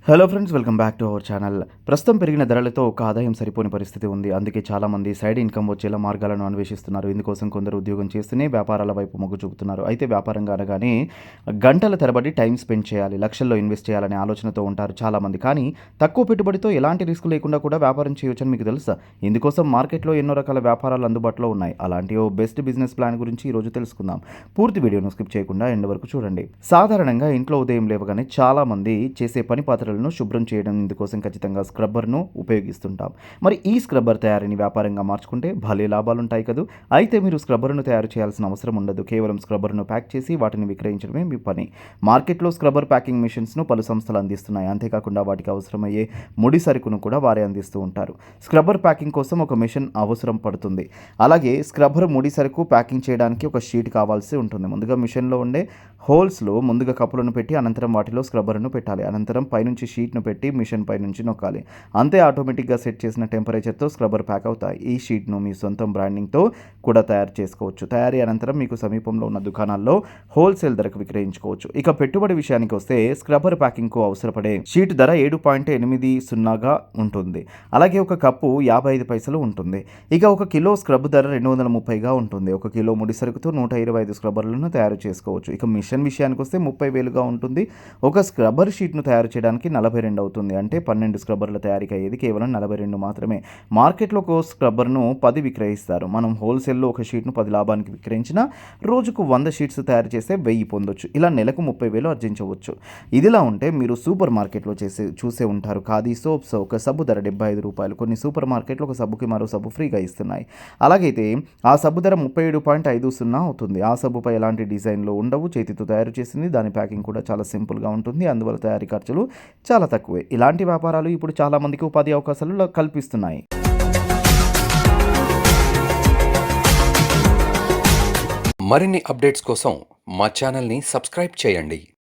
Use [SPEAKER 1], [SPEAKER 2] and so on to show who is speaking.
[SPEAKER 1] Hello friends, welcome back to our channel. ప్రస్తుతం పెరిగిన ధరలతో ఒక ఆదాయం సరిపోని పరిస్థితి ఉంది. అందుకే చాలామంది సైడ్ ఇన్కమ్ వచ్చేలా మార్గాలను అన్వేషిస్తున్నారు. ఇందుకోసం కొందరు ఉద్యోగం చేస్తూనే వ్యాపారాల వైపు మొగ్గు చూపుతున్నారు. అయితే వ్యాపారంగా అనగానే గంటల తరబడి టైం స్పెండ్ చేయాలి, లక్షల్లో ఇన్వెస్ట్ చేయాలనే ఆలోచనతో ఉంటారు చాలామంది. కానీ తక్కువ పెట్టుబడితో ఎలాంటి రిస్క్ లేకుండా కూడా వ్యాపారం చేయొచ్చని మీకు తెలుసా? ఇందుకోసం మార్కెట్లో ఎన్నో రకాల వ్యాపారాలు అందుబాటులో ఉన్నాయి. అలాంటి ఓ బెస్ట్ బిజినెస్ ప్లాన్ గురించి ఈరోజు తెలుసుకుందాం. పూర్తి వీడియోను స్కిప్ చేయకుండా ఎండ్ వరకు చూడండి. సాధారణంగా ఇంట్లో ఉదయం లేవగానే చాలామంది చేసే పని పాత్రలను శుభ్రం చేయడం, ఇందుకోసం ఖచ్చితంగా స్క్రబ్బర్ను ఉపయోగిస్తుంటాం. మరి ఈ స్క్రబ్బర్ తయారీని వ్యాపారంగా మార్చుకుంటే భలే లాభాలుంటాయి కదూ. అయితే మీరు స్క్రబ్బర్ను తయారు చేయాల్సిన అవసరం ఉండదు. కేవలం స్క్రబ్బర్ను ప్యాక్ చేసి వాటిని విక్రయించడమే మీ పని. మార్కెట్లో స్క్రబ్బర్ ప్యాకింగ్ మిషన్స్ను పలు సంస్థలు అందిస్తున్నాయి. అంతేకాకుండా వాటికి అవసరమయ్యే ముడి సరుకును కూడా వారే అందిస్తూ ఉంటారు. స్క్రబ్బర్ ప్యాకింగ్ కోసం ఒక మిషన్ అవసరం పడుతుంది. అలాగే స్క్రబ్బర్ ముడి సరుకు ప్యాకింగ్ చేయడానికి ఒక షీట్ కావాల్సి ఉంటుంది. ముందుగా మిషన్లో ఉండే హోల్స్లో ముందుగా కప్పులను పెట్టి అనంతరం వాటిలో స్క్రబ్బర్ను పెట్టాలి. అనంతరం పైనుంచి షీట్ను పెట్టి మిషన్ పై నుంచి నొక్కాలి. అంతే, ఆటోమేటిక్గా సెట్ చేసిన టెంపరేచర్తో స్క్రబ్బర్ ప్యాక్ అవుతాయి. ఈ షీట్ను మీ సొంతం బ్రాండింగ్తో కూడా తయారు చేసుకోవచ్చు. తయారీ అనంతరం మీకు సమీపంలో ఉన్న దుకాణాల్లో హోల్సేల్ ధరకు విక్రయించుకోవచ్చు. ఇక పెట్టుబడి విషయానికి వస్తే స్క్రబ్బర్ ప్యాకింగ్కు అవసరపడే షీట్ ధర 7.80 ఉంటుంది. అలాగే ఒక కప్పు 55 పైసలు ఉంటుంది. ఇక ఒక కిలో స్క్రబ్ ధర 230గా ఉంటుంది. ఒక కిలో ముడి సరుకుతో 125 స్క్రబ్బర్లను తయారు చేసుకోవచ్చు. ఇక మిషన్ విషయానికి వస్తే 30,000గా ఉంటుంది. ఒక స్క్రబ్బర్ షీట్ను తయారు చేయడానికి 42 అవుతుంది. అంటే 12 స్క్రబ్బర్ల తయారీకి అయ్యేది కేవలం 42 మాత్రమే. మార్కెట్లో ఒక స్క్రబ్బర్ను 10 విక్రయిస్తారు. మనం హోల్సేల్లో ఒక షీట్ను 10 లాభానికి విక్రయించినా రోజుకు 100 షీట్స్ తయారు చేస్తే 1000 పొందొచ్చు. ఇలా నెలకు 30,000 ఆర్జించవచ్చు. ఇదిలా ఉంటే మీరు సూపర్ మార్కెట్లో చూసే ఉంటారు. ఖాదీ సోప్స్ ఒక సబ్బు ధర 75 రూపాయలు. కొన్ని సూపర్ మార్కెట్లో ఒక సబ్బుకి మరో సబ్బు ఫ్రీగా ఇస్తున్నాయి. అలాగైతే ఆ సబ్బు ధర 37.50 అవుతుంది. ఆ సబ్బుపై ఎలాంటి డిజైన్లు ఉండవు, చేతితో తయారు చేసింది. దాని ప్యాకింగ్ కూడా చాలా సింపుల్గా ఉంటుంది. అందువల్ల తయారీ ఖర్చులు చాలా తక్కువే. ఇలాంటి వ్యాపారాలు ఇప్పుడు చాలా మందికి ఉపాధి అవకాశాలు కల్పిస్తున్నాయి.
[SPEAKER 2] మరిన్ని అప్డేట్స్ కోసం మా ఛానల్ని సబ్స్క్రైబ్ చేయండి.